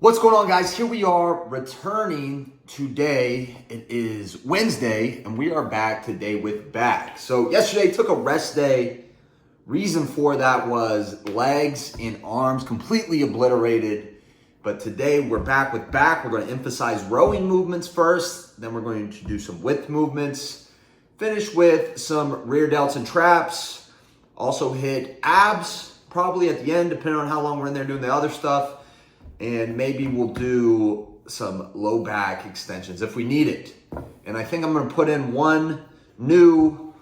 What's going on, guys? Here we are returning today. It is Wednesday and we are back today with back. So yesterday took a rest day. Reason for that was legs and arms completely obliterated. But today we're back with back. We're going to emphasize rowing movements first. Then we're going to do some width movements. Finish with some rear delts and traps. Also hit abs probably at the end, depending on how long we're in there doing the other stuff. And maybe we'll do some low back extensions if we need it. And I think I'm gonna put in one new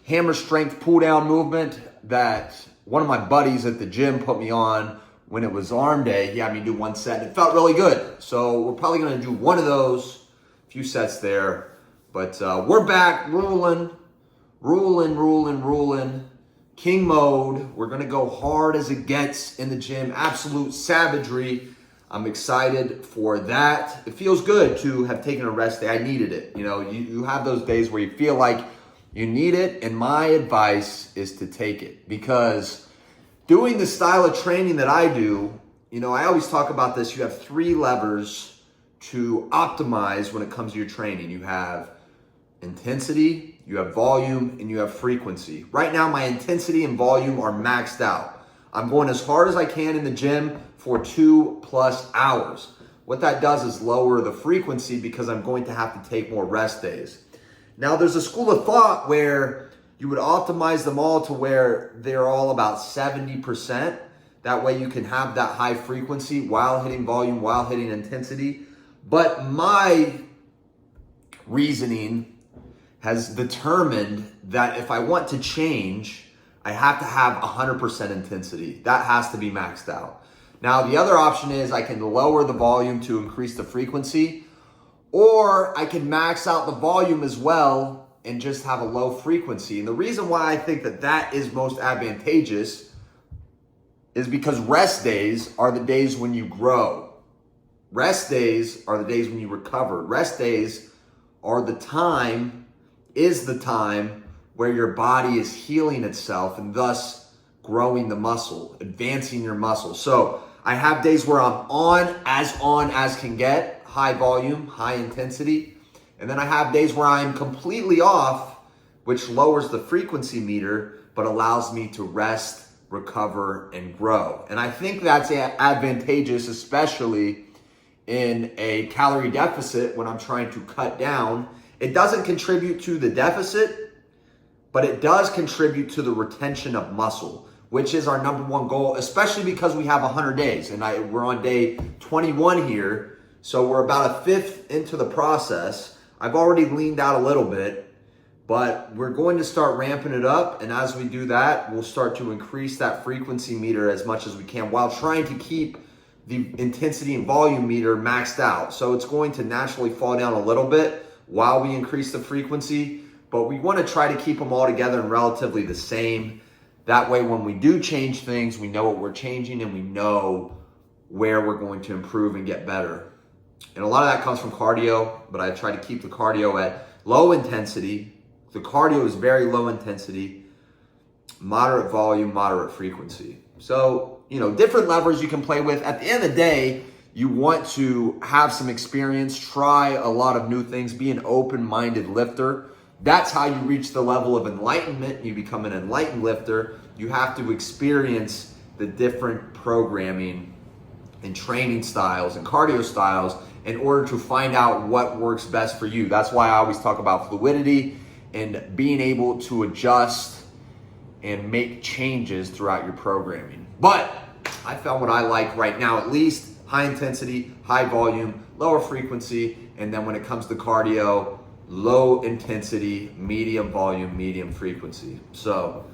hammer strength pull down movement that one of my buddies at the gym put me on when it was arm day. He had me do one set and it felt really good. So we're probably gonna do one of those, a few sets there. But we're back rolling. King mode. We're gonna go hard as it gets in the gym. Absolute savagery. I'm excited for that. It feels good to have taken a rest day. I needed it. You know, you have those days where you feel like you need it, and my advice is to take it, because doing the style of training that I do, you know, I always talk about this. You have three levers to optimize when it comes to your training. You have intensity, you have volume, and you have frequency. Right now, my intensity and volume are maxed out. I'm going as hard as I can in the gym for 2+ hours. What that does is lower the frequency because I'm going to have to take more rest days. Now, there's a school of thought where you would optimize them all to where they're all about 70%. That way you can have that high frequency while hitting volume, while hitting intensity. But my reasoning has determined that if I want to change, I have to have 100% intensity. That has to be maxed out. Now, the other option is I can lower the volume to increase the frequency, or I can max out the volume as well and just have a low frequency. And the reason why I think that that is most advantageous is because rest days are the days when you grow. Rest days are the days when you recover. Rest days are the time where your body is healing itself and thus growing the muscle, advancing your muscle. So I have days where I'm on as can get, high volume, high intensity. And then I have days where I'm completely off, which lowers the frequency meter, but allows me to rest, recover, and grow. And I think that's advantageous, especially in a calorie deficit when I'm trying to cut down. It doesn't contribute to the deficit, but it does contribute to the retention of muscle, which is our number one goal, especially because we have 100 days and we're on day 21 here. So we're about a fifth into the process. I've already leaned out a little bit, but we're going to start ramping it up. And as we do that, we'll start to increase that frequency meter as much as we can while trying to keep the intensity and volume meter maxed out. So it's going to naturally fall down a little bit while we increase the frequency, but we want to try to keep them all together and relatively the same. That way, when we do change things, we know what we're changing and we know where we're going to improve and get better. And a lot of that comes from cardio, but I try to keep the cardio at low intensity. The cardio is very low intensity, moderate volume, moderate frequency. So, you know, different levers you can play with. At the end of the day, you want to have some experience, try a lot of new things, be an open-minded lifter. That's how you reach the level of enlightenment. You become an enlightened lifter. You have to experience the different programming and training styles and cardio styles in order to find out what works best for you. That's why I always talk about fluidity and being able to adjust and make changes throughout your programming. But I found what I like right now, at least: high intensity, high volume, lower frequency, and then when it comes to cardio, low intensity, medium volume, medium frequency. So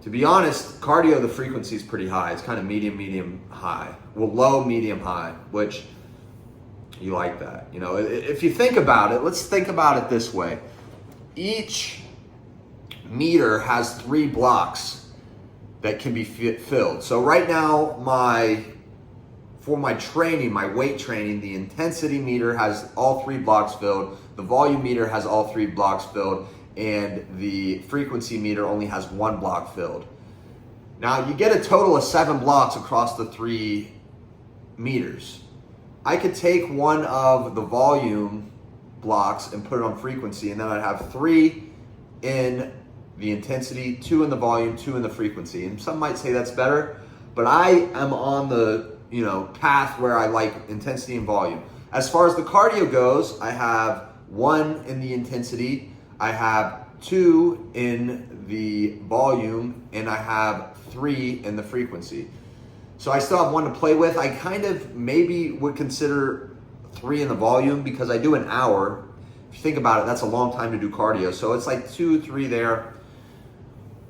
to be honest, cardio, the frequency is pretty high. It's kind of medium, high. Well, low, medium, high, which you like that. You know, if you think about it, let's think about it this way. Each meter has 3 blocks that can be filled. So right now, for my training, my weight training, the intensity meter has all 3 blocks filled, the volume meter has all 3 blocks filled, and the frequency meter only has 1 block filled. Now you get a total of 7 blocks across the 3 meters. I could take one of the volume blocks and put it on frequency, and then I'd have 3 in the intensity, 2 in the volume, 2 in the frequency. And some might say that's better, but I am on the path where I like intensity and volume. As far as the cardio goes, I have 1 in the intensity, I have 2 in the volume, and I have 3 in the frequency. So I still have 1 to play with. I kind of maybe would consider 3 in the volume because I do an hour. If you think about it, that's a long time to do cardio. So it's like 2, 3 there.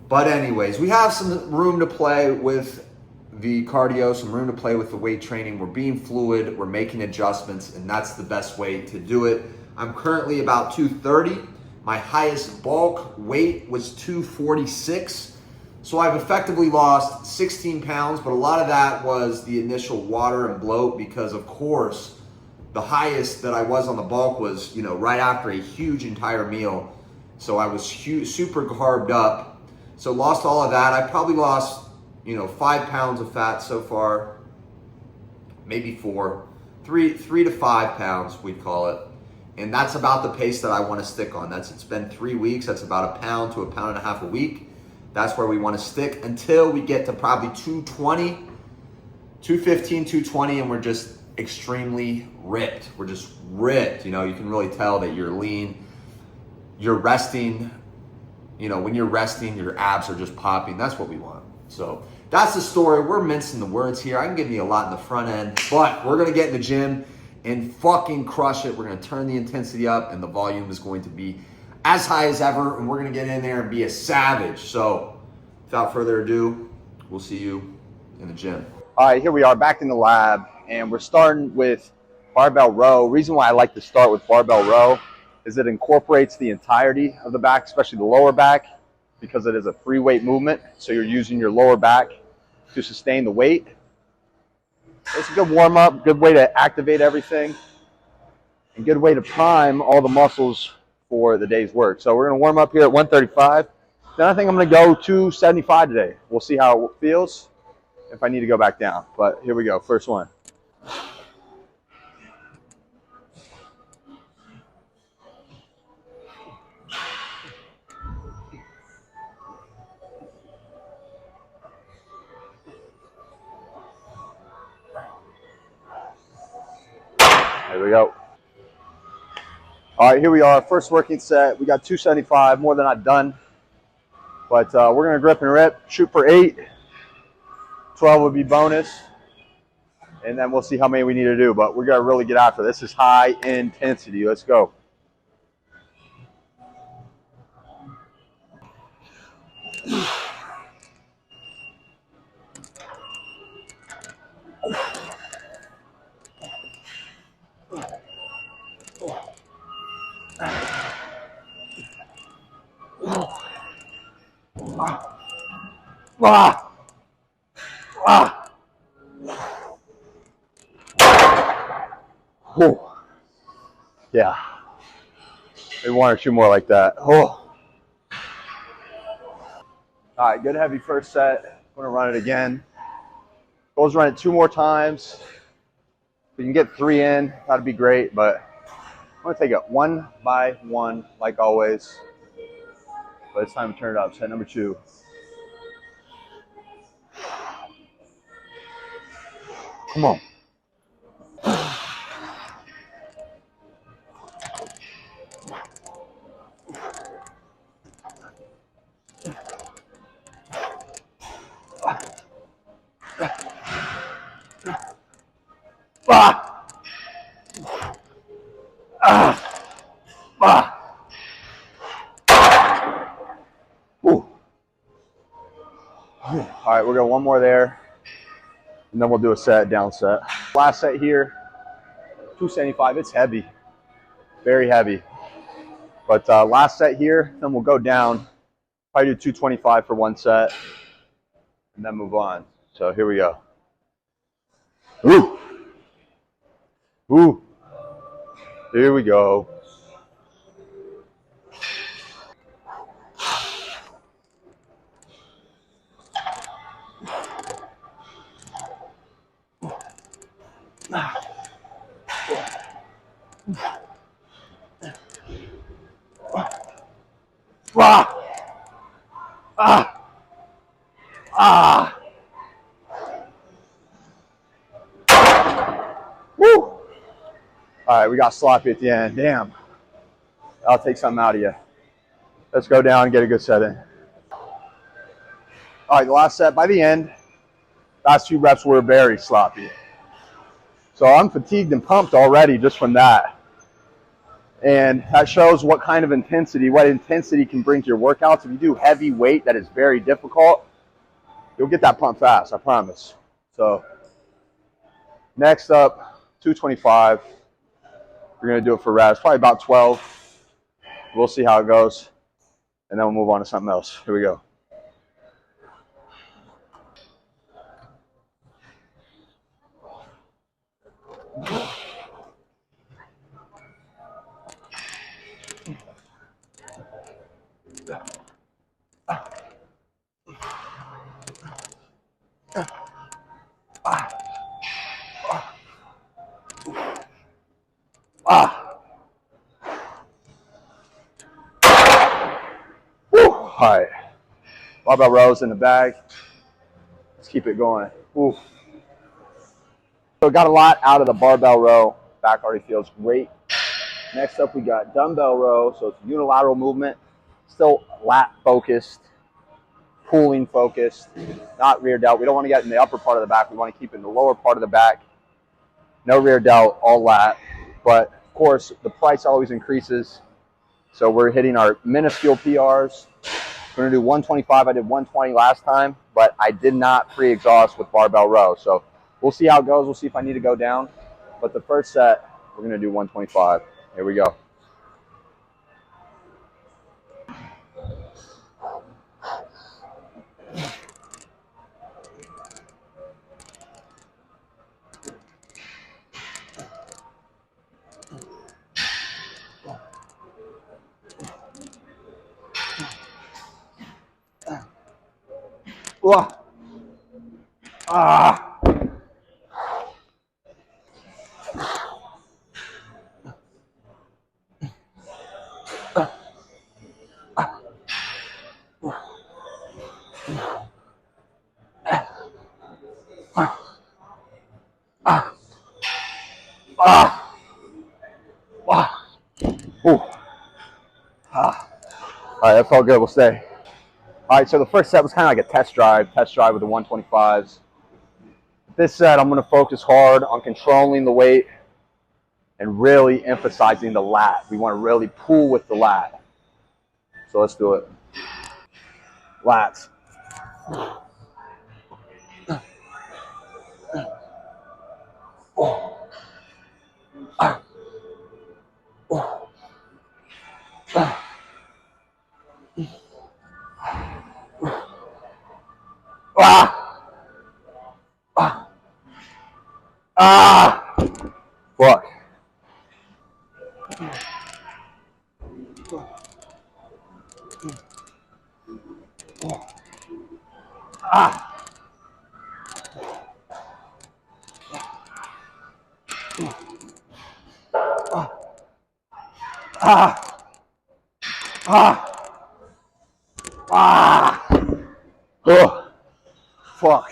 But anyways, we have some room to play with the cardio, some room to play with the weight training. We're being fluid, we're making adjustments, and that's the best way to do it. I'm currently about 230. My highest bulk weight was 246. So I've effectively lost 16 pounds, but a lot of that was the initial water and bloat because, of course, the highest that I was on the bulk was, right after a huge entire meal. So I was super carbed up. So lost all of that. I probably lost, 5 pounds of fat so far, maybe 4, 3 to 5 pounds, we'd call it. And that's about the pace that I want to stick on. It's been 3 weeks. That's about 1 pound to 1.5 pounds a week. That's where we want to stick until we get to probably 220, 215, 220, and we're just extremely ripped. We're just ripped. You can really tell that you're lean. You're resting. When you're resting, your abs are just popping. That's what we want. So that's the story. We're mincing the words here. I can give you a lot in the front end, but we're going to get in the gym and fucking crush it. We're going to turn the intensity up, and the volume is going to be as high as ever, and we're going to get in there and be a savage. So without further ado, we'll see you in the gym. All right, here we are back in the lab, and we're starting with barbell row. Reason why I like to start with barbell row is it incorporates the entirety of the back, especially the lower back, because it is a free weight movement. So you're using your lower back to sustain the weight. It's a good warm up, good way to activate everything, and good way to prime all the muscles for the day's work. So we're going to warm up here at 135. Then I think I'm going to go 275 today. We'll see how it feels if I need to go back down. But here we go, first one. There we go. All right, here we are, first working set. We got 275, more than I've done. But we're going to grip and rip, shoot for 8. 12 would be bonus. And then we'll see how many we need to do. But we're going to really get after this. This is high intensity. Let's go. Ah! Ah! Oh. Yeah. Maybe 1 or 2 more like that. Oh. All right, good heavy first set. I'm going to run it again. Goals run it 2 more times. If you can get 3 in, that'd be great. But I'm going to take it 1 by 1, like always. But it's time to turn it up. Set number 2. Come on. Ah! Ah! Ah! Ooh. All right, we're going 1 more there. And then we'll do a set, down set. Last set here, 275. It's heavy, very heavy. But last set here, then we'll go down. Probably do 225 for 1 set, and then move on. So here we go. Ooh. Ooh. Here we go. Ah, ah, ah. Woo. All right, we got sloppy at the end. Damn. I'll take something out of you. Let's go down and get a good set in. All right, the last set. By the end, last 2 reps were very sloppy. So I'm fatigued and pumped already just from that. And that shows what kind of intensity can bring to your workouts. If you do heavy weight that is very difficult, you'll get that pump fast, I promise. So next up, 225. We're going to do it for reps, probably about 12. We'll see how it goes. And then we'll move on to something else. Here we go. Woo. All right. Barbell rows in the bag. Let's keep it going. Ooh. So got a lot out of the barbell row. Back already feels great. Next up, we got dumbbell row. So it's unilateral movement. Still lat focused, pulling focused, not rear delt. We don't want to get in the upper part of the back. We want to keep it in the lower part of the back. No rear delt, all lat. But of course, the price always increases. So we're hitting our minuscule PRs. We're going to do 125. I did 120 last time, but I did not pre-exhaust with barbell row. So we'll see how it goes. We'll see if I need to go down. But the first set, we're going to do 125. Here we go. Ah. Ooh. Ah. All right, that's all good. We'll stay. All right, so the first set was kind of like a test drive with the 125s. This set, I'm going to focus hard on controlling the weight and really emphasizing the lat. We want to really pull with the lat. So let's do it. Lats. Fuck. Fuck.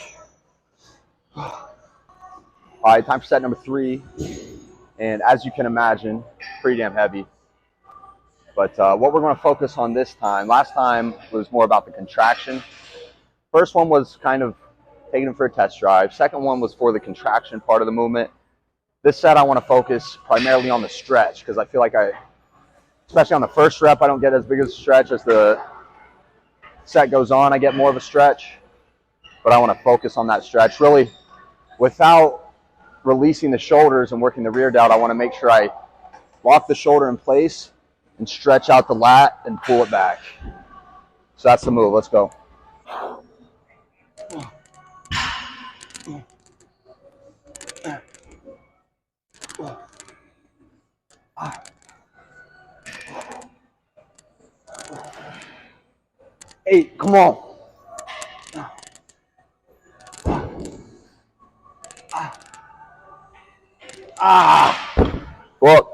All right, time for set number 3. And as you can imagine, pretty damn heavy. But what we're going to focus on this time, last time was more about the contraction. First one was kind of taking it for a test drive. Second one was for the contraction part of the movement. This set I want to focus primarily on the stretch because I feel like especially on the first rep, I don't get as big a stretch. As the set goes on, I get more of a stretch. But I want to focus on that stretch. Really, without releasing the shoulders and working the rear delt, I want to make sure I lock the shoulder in place and stretch out the lat and pull it back. So that's the move. Let's go. Eight, come on. Look.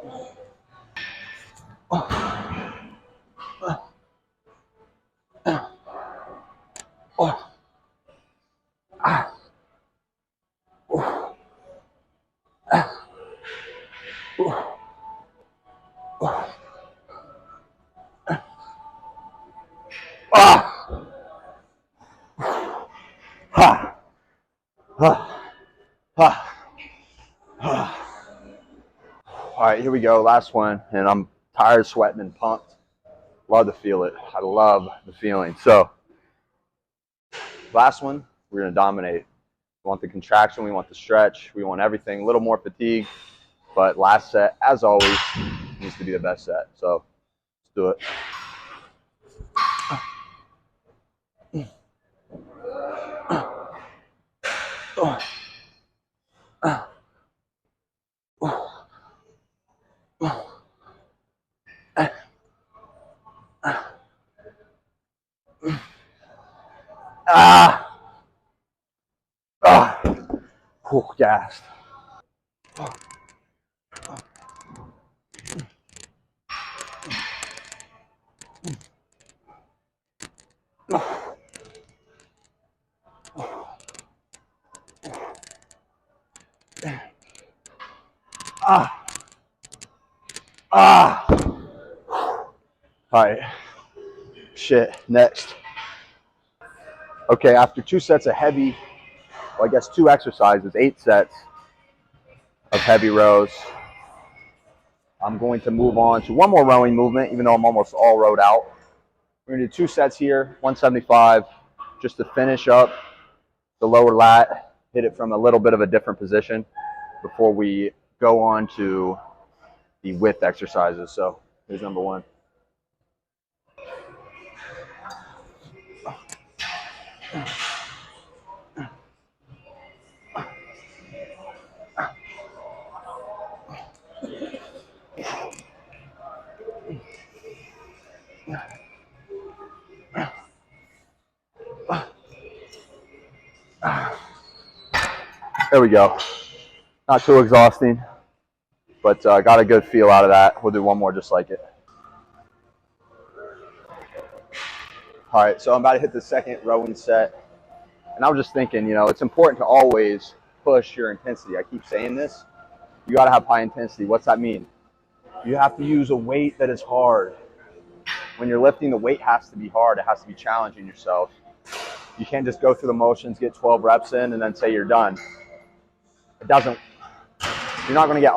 All right, here we go. Last one. And I'm tired, sweating, and pumped. Love to feel it. I love the feeling. So, last one, we're going to dominate. We want the contraction. We want the stretch. We want everything. A little more fatigue. But last set, as always, needs to be the best set. So, let's do it. Ah! Ah! Whew, gassed. Ah! Ah! All right. Shit. Next. Okay, after 2 sets of heavy, well, I guess 2 exercises, 8 sets of heavy rows, I'm going to move on to one more rowing movement, even though I'm almost all rowed out. We're going to do 2 sets here, 175, just to finish up the lower lat, hit it from a little bit of a different position before we go on to the width exercises. So here's number 1. There we go. Not too exhausting, but got a good feel out of that. We'll do one more just like it. All right, so I'm about to hit the second rowing set. And I was just thinking, you know, it's important to always push your intensity. I keep saying this. You got to have high intensity. What's that mean? You have to use a weight that is hard. When you're lifting, the weight has to be hard. It has to be challenging yourself. You can't just go through the motions, get 12 reps in, and then say you're done. It doesn't. You're not going to get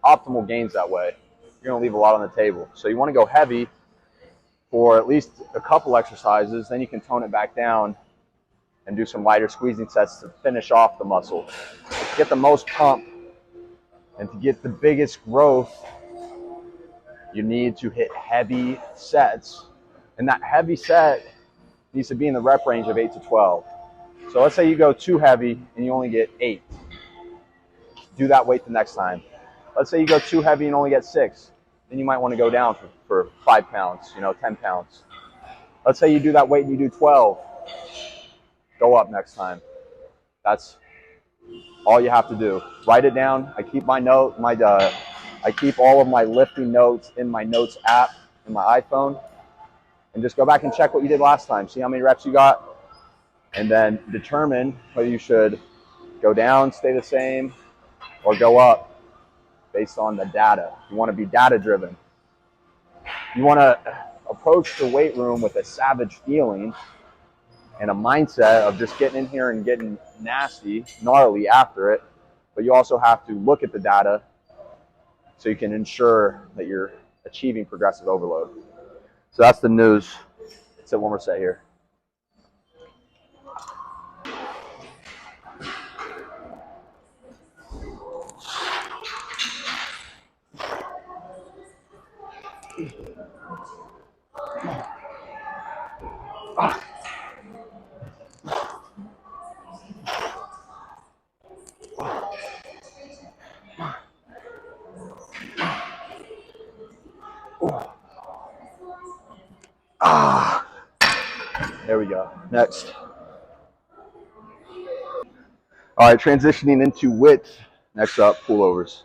optimal gains that way. You're going to leave a lot on the table. So you want to go heavy for at least a couple exercises. Then you can tone it back down and do some lighter squeezing sets to finish off the muscle. To get the most pump and to get the biggest growth, you need to hit heavy sets. And that heavy set needs to be in the rep range of 8 to 12. So let's say you go too heavy and you only get 8. Do that weight the next time. Let's say you go too heavy and only get 6. Then you might want to go down for 5 pounds, 10 pounds. Let's say you do that weight and you do 12. Go up next time. That's all you have to do. Write it down. I keep I keep all of my lifting notes in my notes app in my iPhone, and just go back and check what you did last time. See how many reps you got, and then determine whether you should go down, stay the same, or go up based on the data. You want to be data driven. You want to approach the weight room with a savage feeling and a mindset of just getting in here and getting nasty, gnarly after it. But you also have to look at the data so you can ensure that you're achieving progressive overload. So that's the news. Let's hit one more set here. There we go. Next. All right, transitioning into width. Next up, pullovers.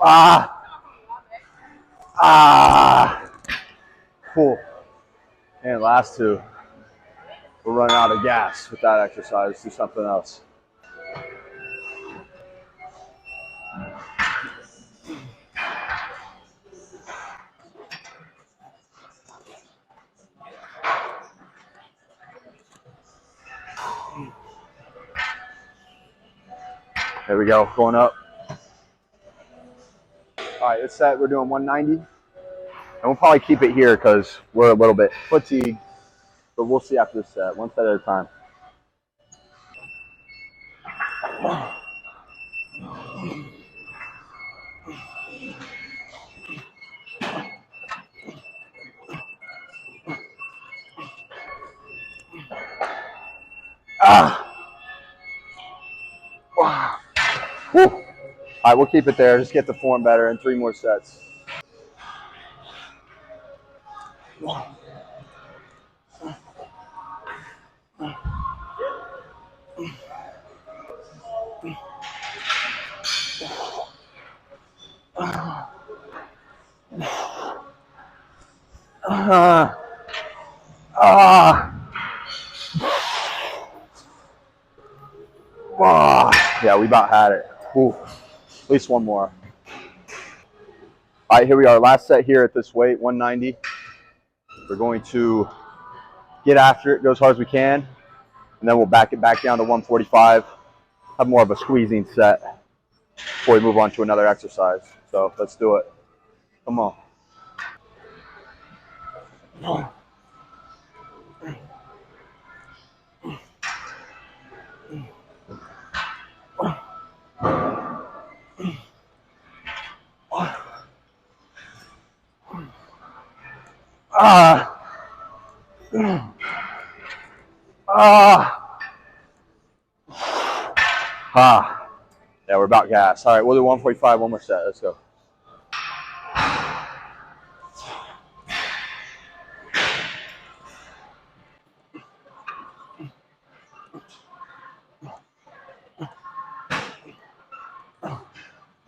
Ah. Ah. Cool. And last two. We're running out of gas with that exercise. Let's do something else. There we go. Going up. All right, this set we're doing 190. And we'll probably keep it here because we're a little bit fatigued. But we'll see after this set. One set at a time. Ah. Woo. All right, we'll keep it there. Just get the form better and 3 more sets. Ah. Ah. Ah. Yeah, we about had it. Whew. At least one more. All right, here we are. Last set here at this weight, 190. We're going to get after it, go as hard as we can, and then we'll back it back down to 145. Have more of a squeezing set before we move on to another exercise. So let's do it. Come on. Ah. Ah. Ah. Yeah, we're about gas. All right, we'll do 145, one more set. Let's go.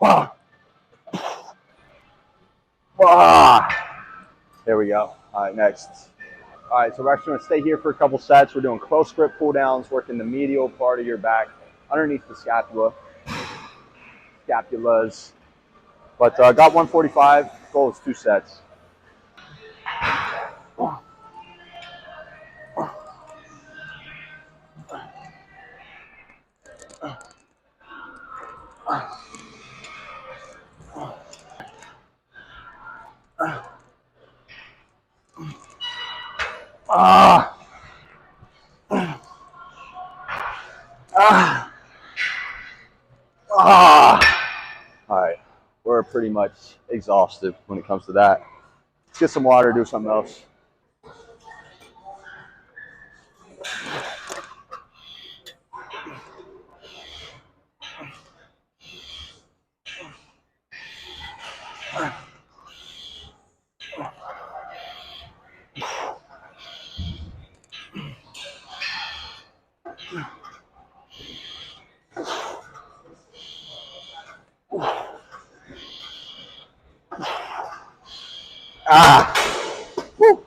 Ah. Ah. There we go. All right, next. All right, so we're actually going to stay here for a couple sets. We're doing close grip pull downs, working the medial part of your back underneath the scapulas. But got 145. Goal is 2 sets. Ah. Ah. Ah. All right, we're pretty much exhausted when it comes to that. Let's get some water, do something else. Ah. Woo.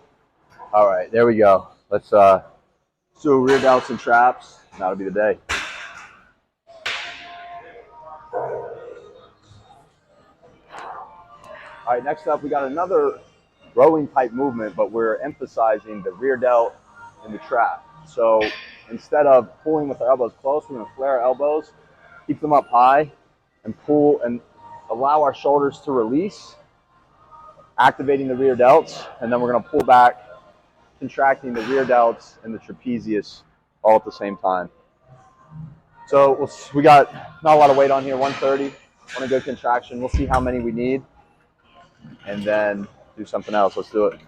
All right, there we go. Let's do rear delts and traps. That'll be the day. All right, next up, we got another rowing type movement, but we're emphasizing the rear delt and the trap. So instead of pulling with our elbows close, we're going to flare our elbows, keep them up high, and pull and allow our shoulders to release, activating the rear delts, and then we're going to pull back, contracting the rear delts and the trapezius all at the same time. So we got not a lot of weight on here, 130, want a good contraction. We'll see how many we need, and then do something else. Let's do it.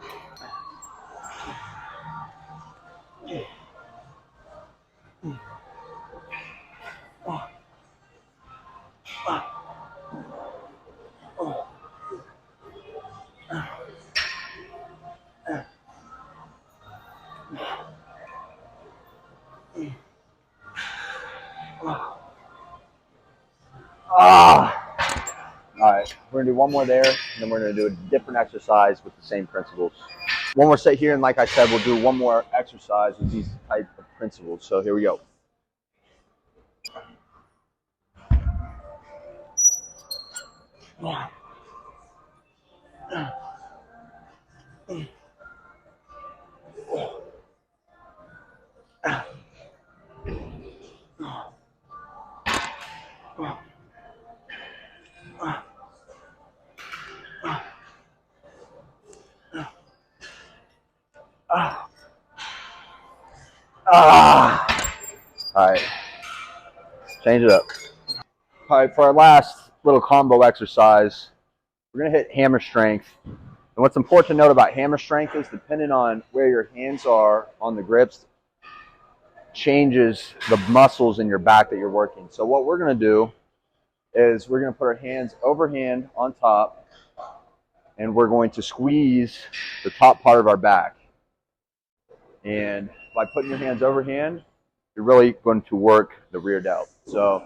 Ah. All right, We're gonna do one more there, and then we're gonna do a different exercise with the same principles. One more set here, and like I said, we'll do one more exercise with these type of principles. So here we go. All right, change it up. All right, for our last little combo exercise, we're gonna hit hammer strength. And what's important to note about hammer strength is depending on where your hands are on the grips, changes the muscles in your back that you're working. So what we're gonna do is we're gonna put our hands overhand on top, and we're going to squeeze the top part of our back. And by putting your hands overhand, you're really going to work the rear delt. So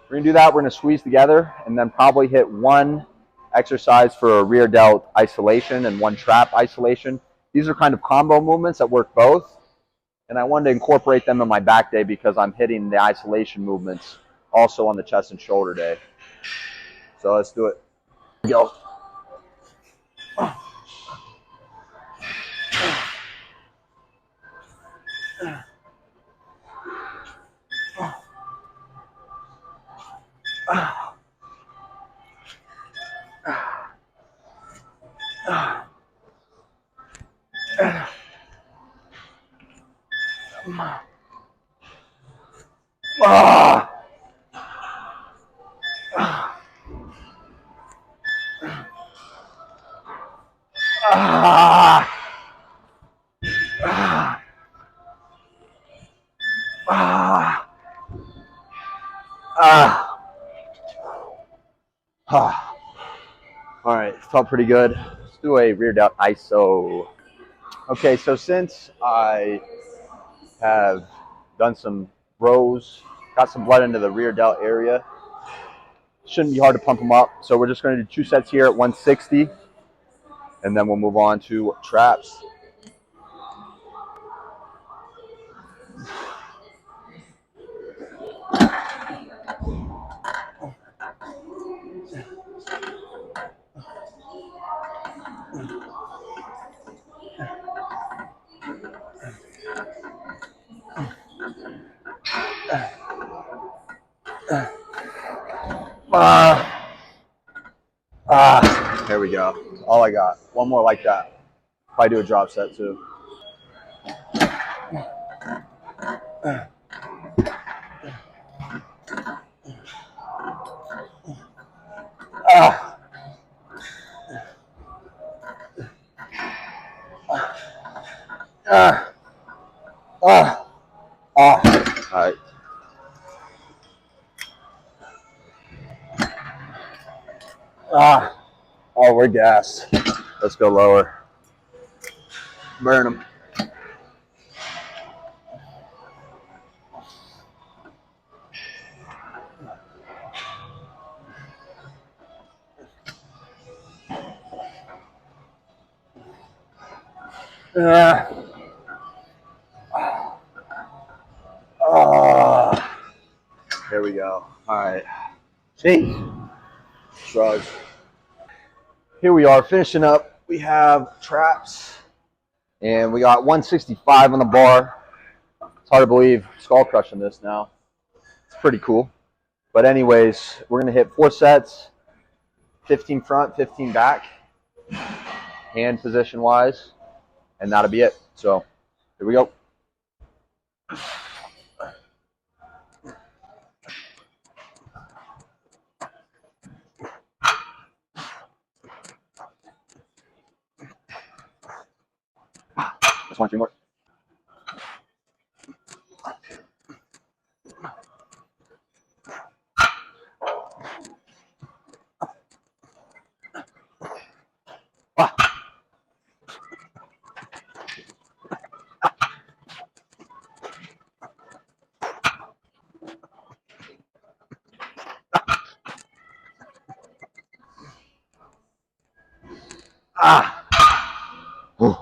we're gonna do that. We're gonna squeeze together and then probably hit one exercise for a rear delt isolation and one trap isolation. These are kind of combo movements that work both. And I wanted to incorporate them in my back day because I'm hitting the isolation movements also on the chest and shoulder day. So let's do it. Go. All right, felt pretty good. Let's do a rear delt iso. Okay, so since I have done some rows, got some blood into the rear delt area, shouldn't be hard to pump them up. So we're just going to do 2 sets here at 160, and then we'll move on to traps. There we go. All I got. One more like that. Probably do a drop set too. All right. Oh, we're gassed. Let's go lower. Burn them. Here we go. All right. See? Shrug. Here we are finishing up. We have traps, and we got 165 on the bar. It's hard to believe skull crushing this now. It's pretty cool. But anyways, we're going to hit 4 sets, 15 front, 15 back, hand position wise, and that'll be it. So here we go. Just 1, 2 more. Whew.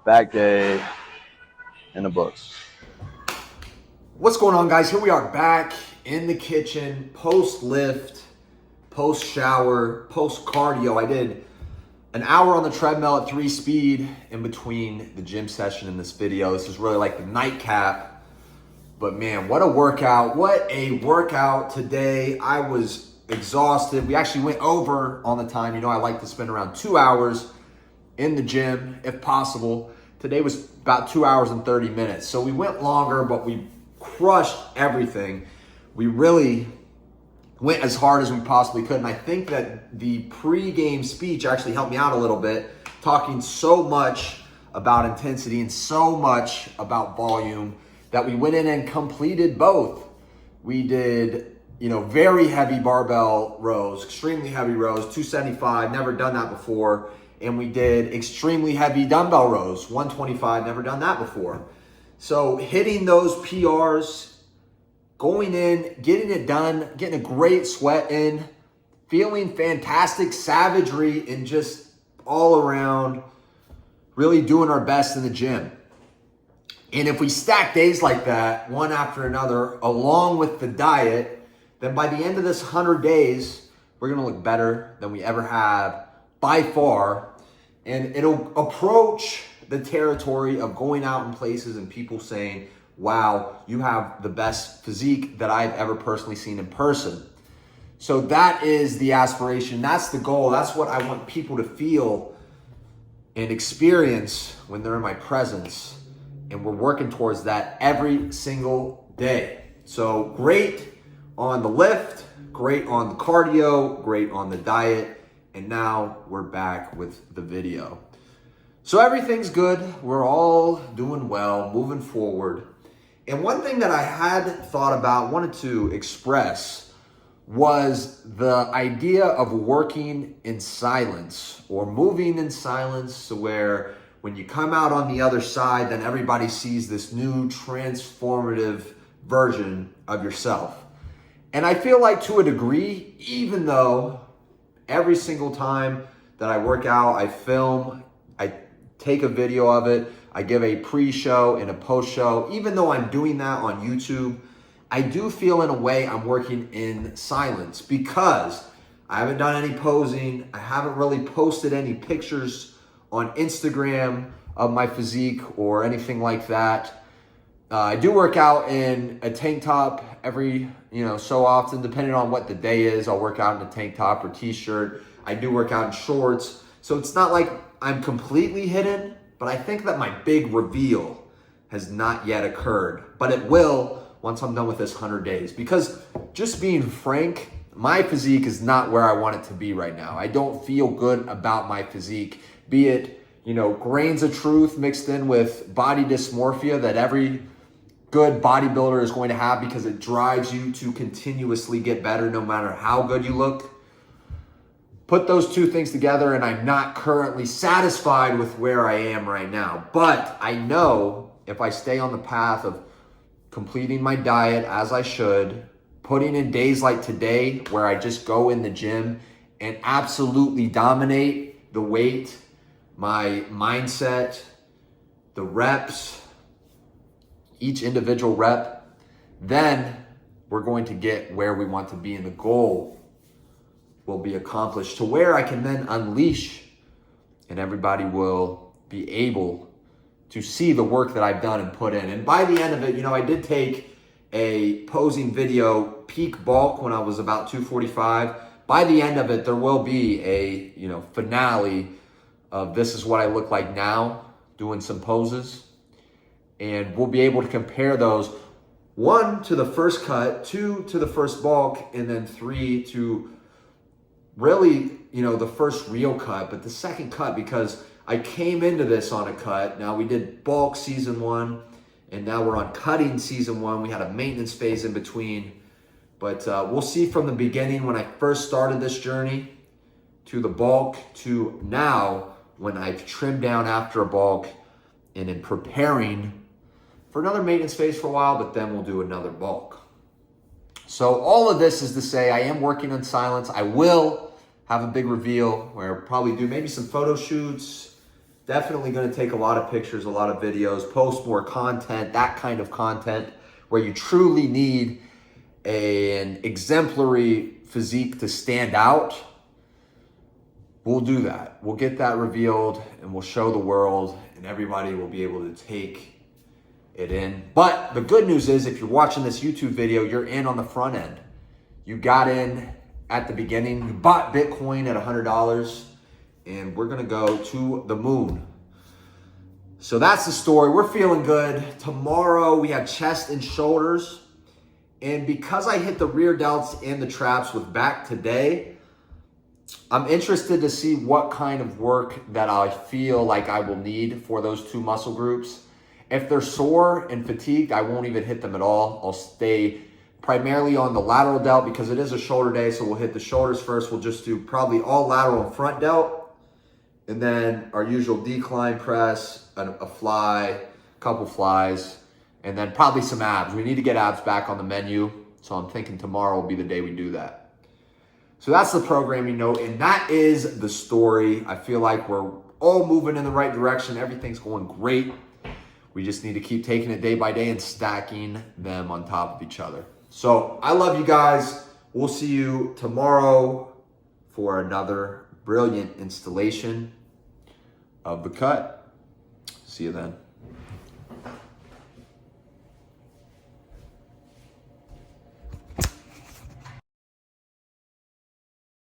Back day in the books. What's going on, guys? Here we are back in the kitchen, post lift, post shower, post cardio. I did an hour on the treadmill at 3 speed in between the gym session and this video. This is really like the nightcap. But man, what a workout. What a workout today. I was exhausted. We actually went over on the time. You know, I like to spend around 2 hours in the gym if possible. Today was about 2 hours and 30 minutes. So we went longer, but we crushed everything. We really went as hard as we possibly could. And I think that the pre-game speech actually helped me out a little bit, talking so much about intensity and so much about volume that we went in and completed both. We did, very heavy barbell rows, extremely heavy rows, 275, never done that before. And we did extremely heavy dumbbell rows, 125, never done that before. So hitting those PRs, going in, getting it done, getting a great sweat in, feeling fantastic savagery, and just all around really doing our best in the gym. And if we stack days like that, one after another, along with the diet, then by the end of this 100 days, we're gonna look better than we ever have by far. And it'll approach the territory of going out in places and people saying, wow, you have the best physique that I've ever personally seen in person. So that is the aspiration. That's the goal. That's what I want people to feel and experience when they're in my presence. And we're working towards that every single day. So great on the lift, great on the cardio, great on the diet. And now we're back with the video. So everything's good. We're all doing well, moving forward. And one thing that I had thought about, wanted to express, was the idea of working in silence or moving in silence, to where when you come out on the other side, then everybody sees this new transformative version of yourself. And I feel like, to a degree, even though every single time that I work out, I film, I take a video of it, I give a pre-show and a post-show. Even though I'm doing that on YouTube, I do feel in a way I'm working in silence, because I haven't done any posing. I haven't really posted any pictures on Instagram of my physique or anything like that. I do work out in a tank top every, so often, depending on what the day is. I'll work out in a tank top or t-shirt. I do work out in shorts. So it's not like I'm completely hidden, but I think that my big reveal has not yet occurred. But it will once I'm done with this 100 days. Because just being frank, my physique is not where I want it to be right now. I don't feel good about my physique. Be it, grains of truth mixed in with body dysmorphia that every good bodybuilder is going to have, because it drives you to continuously get better no matter how good you look. Put those two things together, and I'm not currently satisfied with where I am right now. But I know if I stay on the path of completing my diet as I should, putting in days like today where I just go in the gym and absolutely dominate the weight, my mindset, the reps, each individual rep, then we're going to get where we want to be, and the goal will be accomplished, to where I can then unleash, and everybody will be able to see the work that I've done and put in. And by the end of it, I did take a posing video, peak bulk, when I was about 245. By the end of it, there will be a, finale of this is what I look like now, doing some poses. And we'll be able to compare those, 1 to the first cut, 2 to the first bulk, and then 3 to really, the first real cut, but the second cut, because I came into this on a cut. Now we did bulk season 1, and now we're on cutting season 1. We had a maintenance phase in between, but we'll see from the beginning, when I first started this journey, to the bulk, to now when I've trimmed down after a bulk and in preparing for another maintenance phase for a while, but then we'll do another bulk. So all of this is to say I am working on silence. I will have a big reveal where I'll probably do maybe some photo shoots. Definitely going to take a lot of pictures, a lot of videos, post more content, that kind of content where you truly need an exemplary physique to stand out. We'll do that. We'll get that revealed and we'll show the world and everybody will be able to take it in. But the good news is if you're watching this YouTube video, you're in on the front end. You got in at the beginning. You bought Bitcoin at $100 and we're going to go to the moon. So that's the story. We're feeling good. Tomorrow we have chest and shoulders. And because I hit the rear delts and the traps with back today, I'm interested to see what kind of work that I feel like I will need for those two muscle groups. If they're sore and fatigued, I won't even hit them at all. I'll stay primarily on the lateral delt because it is a shoulder day, so we'll hit the shoulders first. We'll just do probably all lateral and front delt, and then our usual decline press, a fly, a couple flies, and then probably some abs. We need to get abs back on the menu, so I'm thinking tomorrow will be the day we do that. So that's the programming note, and that is the story. I feel like we're all moving in the right direction. Everything's going great. We just need to keep taking it day by day and stacking them on top of each other. So I love you guys. We'll see you tomorrow for another brilliant installation of the cut. See you then.